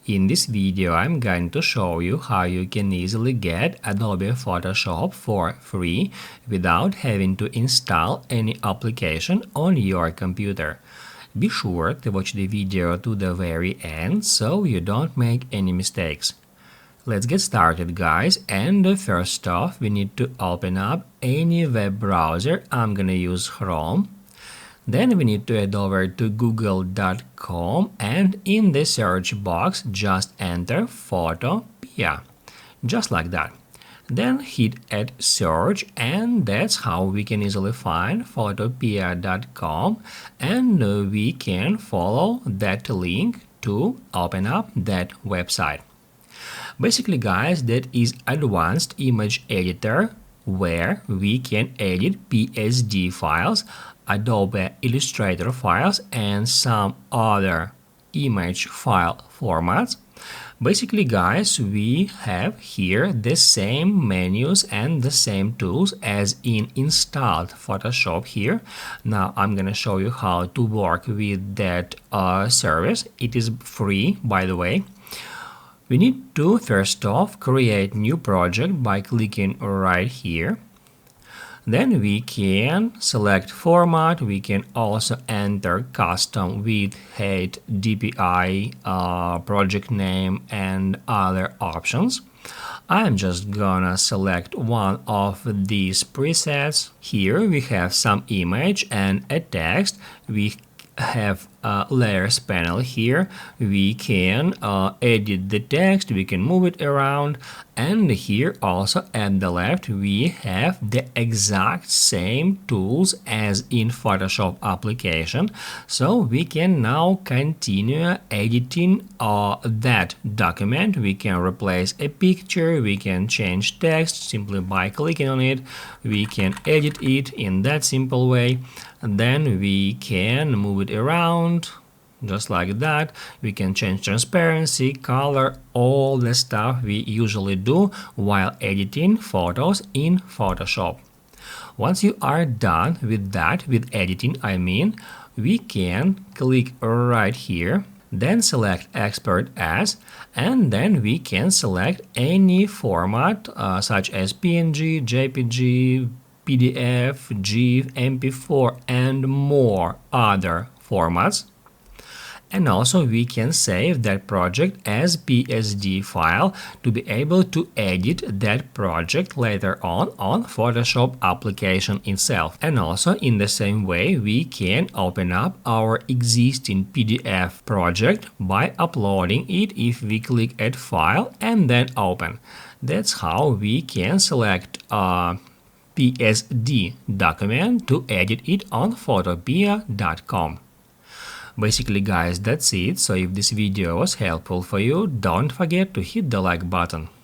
In this video, I'm going to show you how you can easily get Adobe Photoshop for free without having to install any application on your computer. Be sure to watch the video to the very end so you don't make any mistakes. Let's get started, guys, and first off we need to open up any web browser. I'm gonna use Chrome. Then we need to head over to google.com and in the search box just enter Photopea, just like that. Then hit add search, and that's how we can easily find photopea.com, and we can follow that link to open up that website. Basically, guys, that is advanced image editor where we can edit PSD files, Adobe Illustrator files, and some other image file formats. Basically, guys, we have here the same menus and the same tools as in installed Photoshop here. Now I'm gonna show you how to work with that service. It is free, by the way. We need to first off create new project by clicking right here. Then we can select format. We can also enter custom width, height, DPI, project name, and other options. I'm just gonna select one of these presets. Here we have some image and a text. We have a layers panel here. We can edit the text, we can move it around, and here also at the left we have the exact same tools as in Photoshop application, so we can now continue editing that document. We can replace a picture, we can change text simply by clicking on it, we can edit it in that simple way, and then we can move it around just like that. We can change transparency, color, all the stuff we usually do while editing photos in Photoshop. Once you are done with that, with editing I mean, we can click right here, then select export as, and then we can select any format such as PNG, JPG, PDF, GIF, MP4, and more other formats. And also we can save that project as PSD file to be able to edit that project later on Photoshop application itself. And also in the same way we can open up our existing PDF project by uploading it if we click add file and then open. That's how we can select a PSD document to edit it on photopea.com. Basically, guys, that's it. So if this video was helpful for you, don't forget to hit the like button.